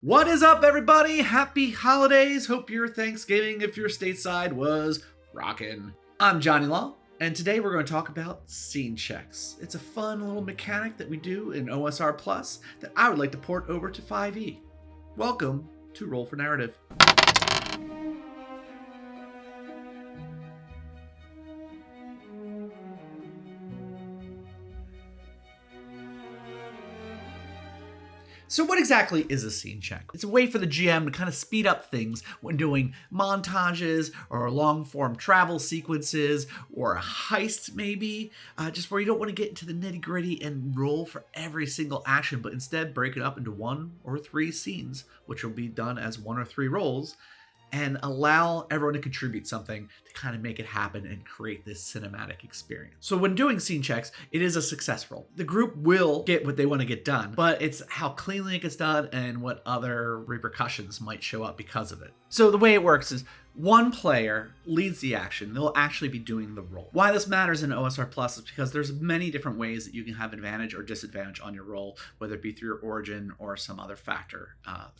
What is up, everybody? Happy holidays. Hope your Thanksgiving, if you're stateside, was rockin'. I'm Johnny Law, and today we're going to talk about scene checks. It's a fun little mechanic that we do in OSR Plus that I would like to port over to 5e. Welcome to Roll for Narrative. So what exactly is a scene check? It's a way for the GM to kind of speed up things when doing montages or long-form travel sequences or a heist maybe, just where you don't want to get into the nitty-gritty and roll for every single action, but instead break it up into 1 or 3 scenes, which will be done as 1 or 3 rolls, and allow everyone to contribute something to kind of make it happen and create this cinematic experience. So when doing scene checks, it is a success roll. The group will get what they want to get done, but it's how cleanly it gets done and what other repercussions might show up because of it. So the way it works is one player leads the action. They'll actually be doing the roll. Why this matters in OSR Plus is because there's many different ways that you can have advantage or disadvantage on your roll, whether it be through your origin or some other factor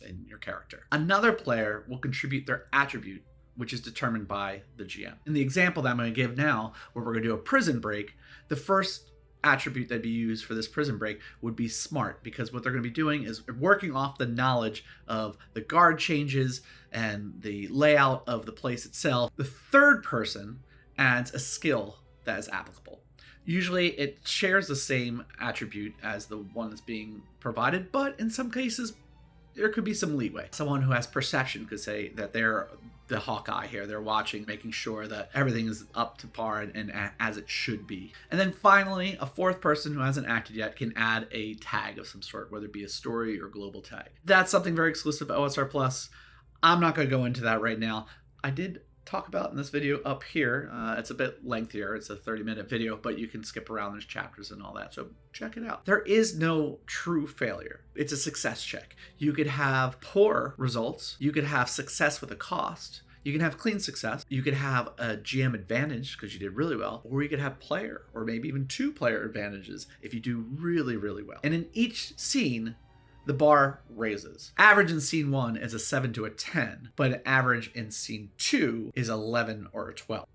in your character. Another player will contribute their attribute, which is determined by the GM. In the example that I'm going to give now, where we're going to do a prison break, the first attribute that'd be used for this prison break would be smart, because what they're going to be doing is working off the knowledge of the guard changes and the layout of the place itself. The third person adds a skill that is applicable. Usually it shares the same attribute as the one that's being provided, but in some cases there could be some leeway. Someone who has perception could say that they're the Hawkeye here. They're watching, making sure that everything is up to par and as it should be. And then finally, a fourth person who hasn't acted yet can add a tag of some sort, whether it be a story or global tag. That's something very exclusive to OSR Plus. I'm not going to go into that right now. I did talk about in this video up here. It's a bit lengthier. It's a 30-minute video, but you can skip around. There's chapters and all that, so check it out. There is no true failure. It's a success check. You could have poor results. You could have success with a cost. You can have clean success. You could have a GM advantage because you did really well, or you could have player or maybe even 2 player advantages if you do really, really well. And in each scene, the bar raises. Average in scene 1 is a 7 to a 10, but an average in scene 2 is 11 or a 12.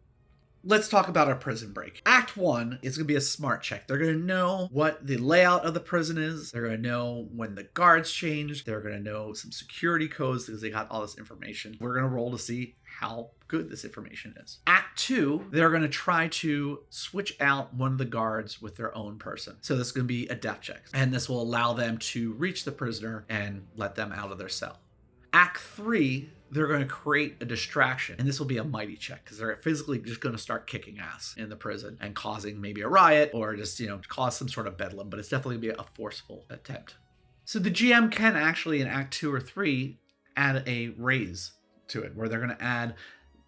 Let's talk about our prison break. Act 1 is going to be a smart check. They're going to know what the layout of the prison is. They're going to know when the guards change. They're going to know some security codes because they got all this information. We're going to roll to see how good this information is. Act 2, they're going to try to switch out one of the guards with their own person. So this is going to be a death check, and this will allow them to reach the prisoner and let them out of their cell. Act 3, they're going to create a distraction, and this will be a mighty check because they're physically just going to start kicking ass in the prison and causing maybe a riot or just, cause some sort of bedlam, but it's definitely going to be a forceful attempt. So the GM can actually in Act 2 or 3 add a raise to it, where they're going to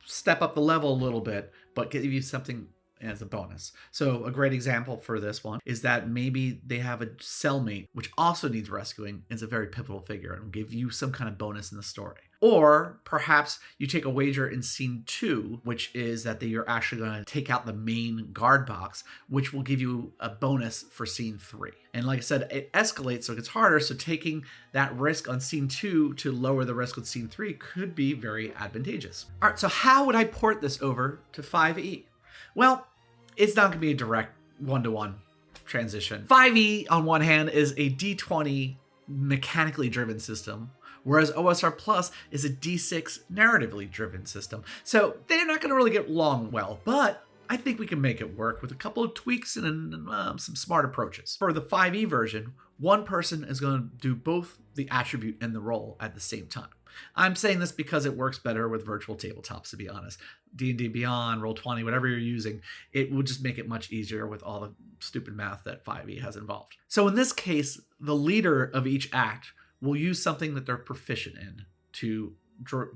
step up the level a little bit, but give you something as a bonus. So a great example for this one is that maybe they have a cellmate which also needs rescuing. It's a very pivotal figure and will give you some kind of bonus in the story. Or perhaps you take a wager in scene 2, which is that you're actually going to take out the main guard box, which will give you a bonus for scene 3. And like I said, it escalates, so it gets harder. So taking that risk on scene 2 to lower the risk on scene 3 could be very advantageous. All right, so how would I port this over to 5e? Well, it's not going to be a direct one-to-one transition. 5e, on one hand, is a D20 mechanically driven system, whereas OSR Plus is a D6 narratively driven system. So they're not going to really get along well, but I think we can make it work with a couple of tweaks and some smart approaches. For the 5e version, one person is going to do both the attribute and the role at the same time. I'm saying this because it works better with virtual tabletops, to be honest. D&D Beyond, Roll20, whatever you're using, it will just make it much easier with all the stupid math that 5e has involved. So in this case, the leader of each act will use something that they're proficient in to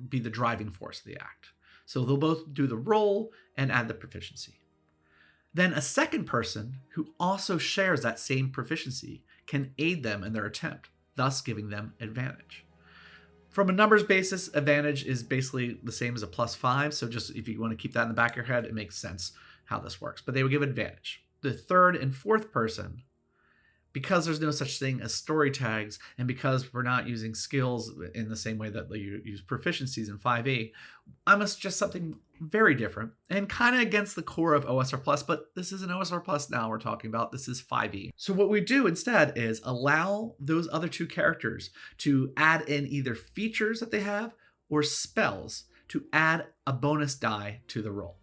be the driving force of the act. So they'll both do the role and add the proficiency. Then a second person who also shares that same proficiency can aid them in their attempt, thus giving them advantage. From a numbers basis, advantage is basically the same as a +5. So just if you want to keep that in the back of your head, it makes sense how this works. But they would give advantage. The third and fourth person because there's no such thing as story tags, and because we're not using skills in the same way that you use proficiencies in 5e, I'm just something very different and kind of against the core of OSR Plus, but this is an OSR Plus now we're talking about. This is 5e. So what we do instead is allow those other two characters to add in either features that they have or spells to add a bonus die to the roll.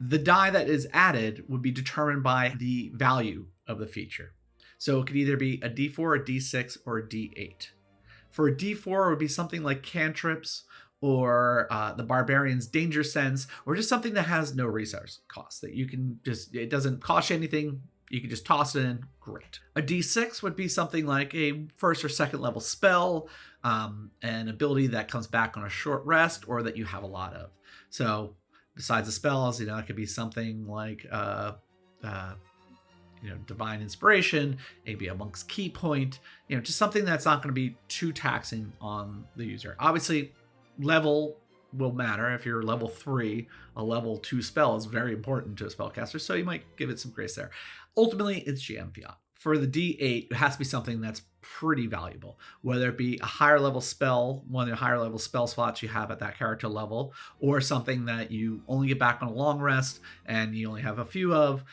The die that is added would be determined by the value of the feature. So it could either be a d4, a d6, or a d8. For a d4, it would be something like cantrips or the Barbarian's Danger Sense, or just something that has no resource cost, that you can just, it doesn't cost you anything, you can just toss it in, great. A d6 would be something like a first or second level spell, an ability that comes back on a short rest, or that you have a lot of. So besides the spells, it could be something like Divine Inspiration, maybe a Monk's Key Point, just something that's not going to be too taxing on the user. Obviously, level will matter. If you're level 3, a level 2 spell is very important to a spellcaster, so you might give it some grace there. Ultimately, it's GM fiat. For the D8, it has to be something that's pretty valuable, whether it be a higher level spell, one of the higher level spell slots you have at that character level, or something that you only get back on a long rest and you only have a few of,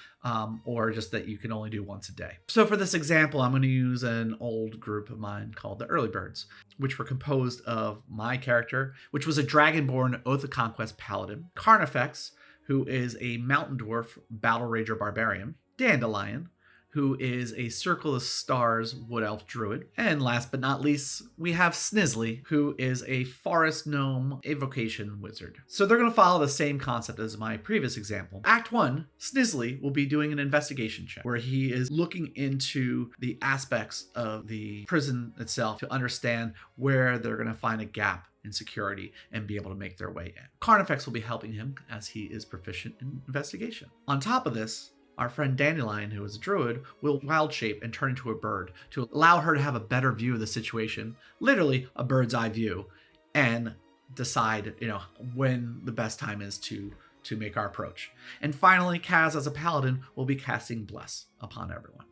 or just that you can only do once a day. So for this example, I'm going to use an old group of mine called the Early Birds, which were composed of my character, which was a Dragonborn Oath of Conquest Paladin, Carnifex, who is a Mountain Dwarf Battle Rager Barbarian, Dandelion, who is a Circle of Stars Wood Elf Druid. And last but not least, we have Snizzly, who is a Forest Gnome Evocation Wizard. So they're going to follow the same concept as my previous example. Act 1, Snizzly will be doing an investigation check, where he is looking into the aspects of the prison itself to understand where they're going to find a gap in security and be able to make their way in. Carnifex will be helping him as he is proficient in investigation. On top of this, our friend Dandelion, who is a druid, will wild shape and turn into a bird to allow her to have a better view of the situation, literally a bird's eye view, and decide, when the best time is to make our approach. And finally, Kaz, as a paladin, will be casting Bless upon everyone.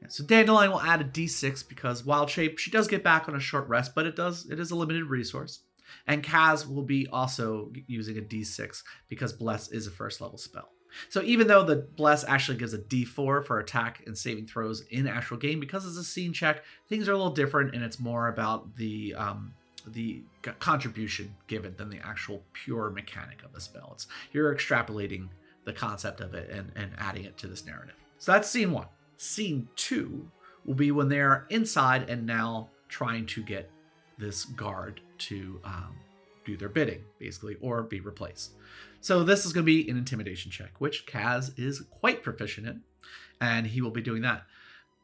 So Dandelion will add a d6 because wild shape, she does get back on a short rest, but it is a limited resource. And Kaz will be also using a d6 because Bless is a first level spell. So even though the Bless actually gives a d4 for attack and saving throws in actual game, because it's a scene check, things are a little different, and it's more about the contribution given than the actual pure mechanic of the spell. You're extrapolating the concept of it and adding it to this narrative. So that's scene 1. Scene 2 will be when they're inside and now trying to get this guard to do their bidding, basically, or be replaced. So this is going to be an intimidation check, which Kaz is quite proficient in, and he will be doing that.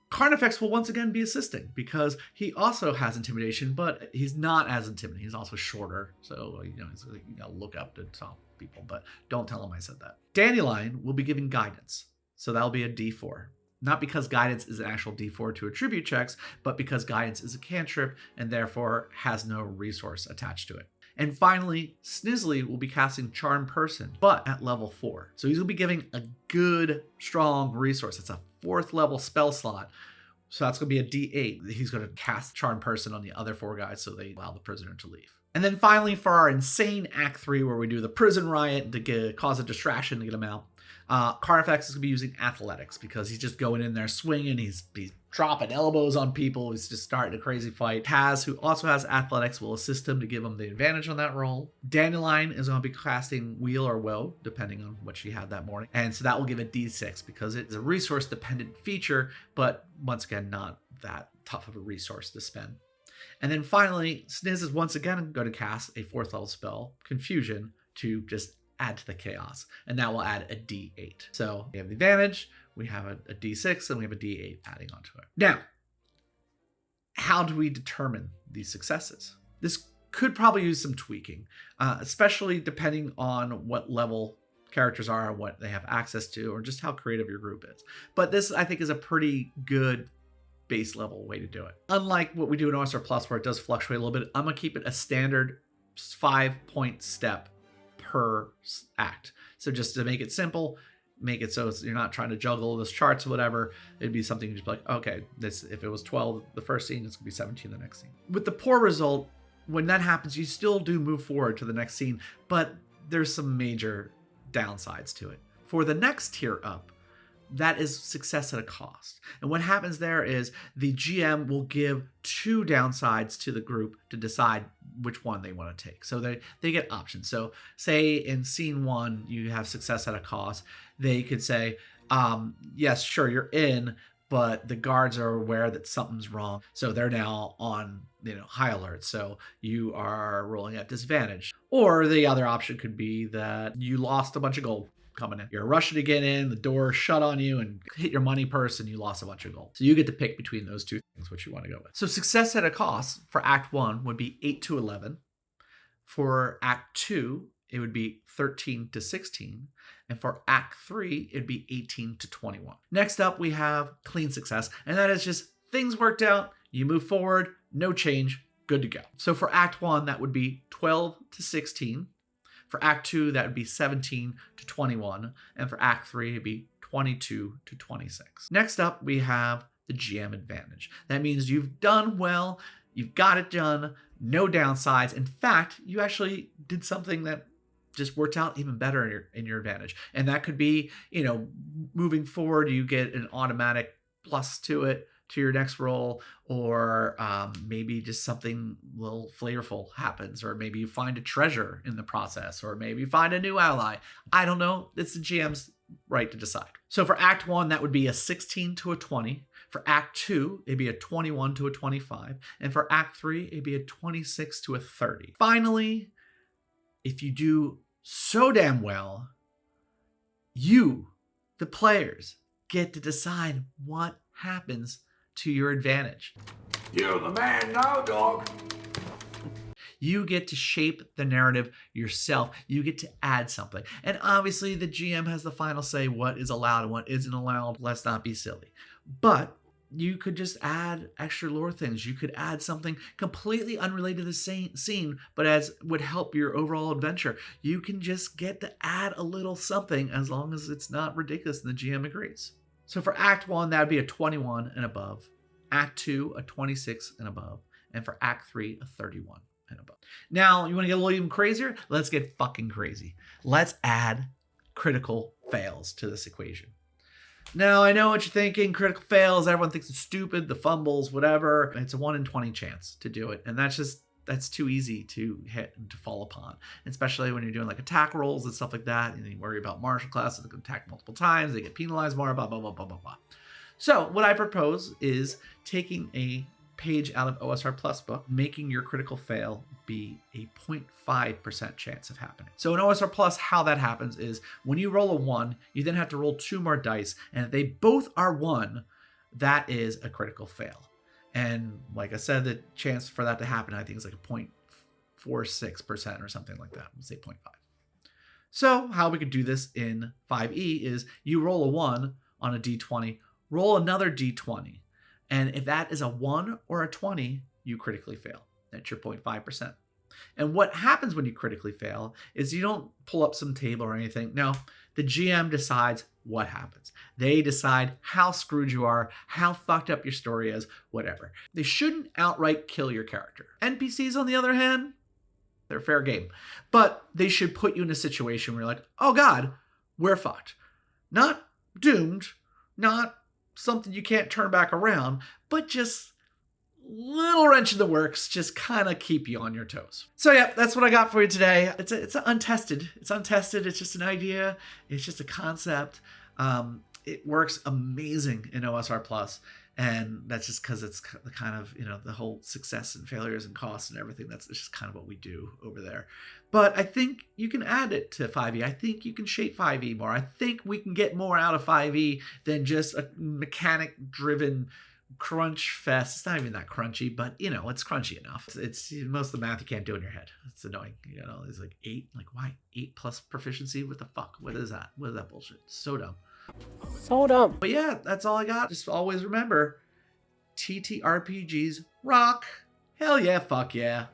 Carnifex will once again be assisting because he also has intimidation, but he's not as intimidating. He's also shorter, so he's going to look up to top people, but don't tell him I said that. Dandelion will be giving guidance, so that'll be a d4. Not because guidance is an actual d4 to attribute checks, but because guidance is a cantrip and therefore has no resource attached to it. And finally, Snizzly will be casting Charm Person, but at level 4. So he's going to be giving a good, strong resource. It's a 4th level spell slot. So that's going to be a d8. He's going to cast Charm Person on the other 4 guys so they allow the prisoner to leave. And then finally, for our insane Act 3, where we do the prison riot to cause a distraction to get him out, Carnifex is going to be using athletics because he's just going in there swinging. He's dropping elbows on people. He's just starting a crazy fight. Kaz, who also has athletics, will assist him to give him the advantage on that roll. Dandelion is going to be casting Wheel or Woe, depending on what she had that morning. And so that will give a d6 because it's a resource-dependent feature, but once again, not that tough of a resource to spend. And then finally, Sniz is once again going to cast a 4th level spell, Confusion, to just add to the chaos, and that will add a d8. So we have the advantage, we have a d6, and we have a d8 adding onto it. Now, how do we determine these successes? This could probably use some tweaking, especially depending on what level characters are, what they have access to, or just how creative your group is. But this, I think, is a pretty good base level way to do it. Unlike what we do in OSR Plus, where it does fluctuate a little bit, I'm going to keep it a standard 5-point step per act. So just to make it simple, make it so you're not trying to juggle those charts or whatever. It'd be something you just be like, okay, this, if it was 12 the first scene, it's gonna be 17 the next scene. With the poor result, when that happens, you still do move forward to the next scene, but there's some major downsides to it. For the next tier up, that is success at a cost. And what happens there is the GM will give 2 downsides to the group to decide which one they want to take. So they get options. So say in scene 1, you have success at a cost. They could say, yes, sure, you're in, but the guards are aware that something's wrong. So they're now on, high alert. So you are rolling at disadvantage. Or the other option could be that you lost a bunch of gold coming in. You're rushing to get in, the door shut on you and hit your money purse and you lost a bunch of gold. So you get to pick between those 2 things, which you want to go with. So success at a cost for Act 1 would be 8 to 11. For Act 2, it would be 13 to 16. And for Act 3, it'd be 18 to 21. Next up, we have clean success. And that is just things worked out. You move forward, no change, good to go. So for Act 1, that would be 12 to 16. For Act 2, that would be 17 to 21. And for Act 3, it'd be 22 to 26. Next up, we have the GM advantage. That means you've done well, you've got it done, no downsides. In fact, you actually did something that just worked out even better in your advantage. And that could be, moving forward, you get an automatic plus to it, to your next roll, or maybe just something a little flavorful happens, or maybe you find a treasure in the process, or maybe you find a new ally. I don't know. It's the GM's right to decide. So for Act 1, that would be a 16 to a 20. For Act 2, it'd be a 21 to a 25. And for Act 3, it'd be a 26 to a 30. Finally, if you do so damn well, you, the players, get to decide what happens to your advantage. You're the man now, dog. You get to shape the narrative yourself. You get to add something. And obviously the GM has the final say what is allowed and what isn't allowed. Let's not be silly. But you could just add extra lore things. You could add something completely unrelated to the same scene, but as would help your overall adventure. You can just get to add a little something as long as it's not ridiculous and the GM agrees. So for Act 1, that would be a 21 and above. Act 2, a 26 and above. And for Act 3, a 31 and above. Now, you want to get a little even crazier? Let's get fucking crazy. Let's add critical fails to this equation. Now, I know what you're thinking. Critical fails, everyone thinks it's stupid, the fumbles, whatever. It's a 1 in 20 chance to do it. And that's too easy to hit and to fall upon, especially when you're doing like attack rolls and stuff like that. And you worry about martial classes that can attack multiple times, they get penalized more, blah, blah, blah, blah, blah, blah. So what I propose is taking a page out of OSR Plus book, making your critical fail be a 0.5% chance of happening. So in OSR Plus, how that happens is when you roll a 1, you then have to roll 2 more dice. And if they both are 1, that is a critical fail. And like I said, the chance for that to happen, I think, is like a 0.46% or something like that. We'll say 0.5. So how we could do this in 5e is you roll a 1 on a d20, roll another d20. And if that is a 1 or a 20, you critically fail. That's your 0.5%. And what happens when you critically fail is you don't pull up some table or anything. No, the GM decides what happens. They decide how screwed you are, how fucked up your story is, whatever. They shouldn't outright kill your character. NPCs, on the other hand, they're fair game. But they should put you in a situation where you're like, oh God, we're fucked. Not doomed, not something you can't turn back around, but just little wrench in the works, just kind of keep you on your toes. So yeah, that's what I got for you today. It's untested. It's untested. It's just an idea. It's just a concept. It works amazing in OSR Plus. And that's just because it's the kind of, the whole success and failures and costs and everything. That's just kind of what we do over there. But I think you can add it to 5e. I think you can shape 5e more. I think we can get more out of 5e than just a mechanic-driven crunch fest. It's not even that crunchy, but it's crunchy enough. It's most of the math you can't do in your head. It's annoying. It's like 8. Like, why 8 plus proficiency? What the fuck? What is that? What is that bullshit? So dumb. So dumb. But yeah, that's all I got. Just always remember, TTRPGs rock. Hell yeah, fuck yeah.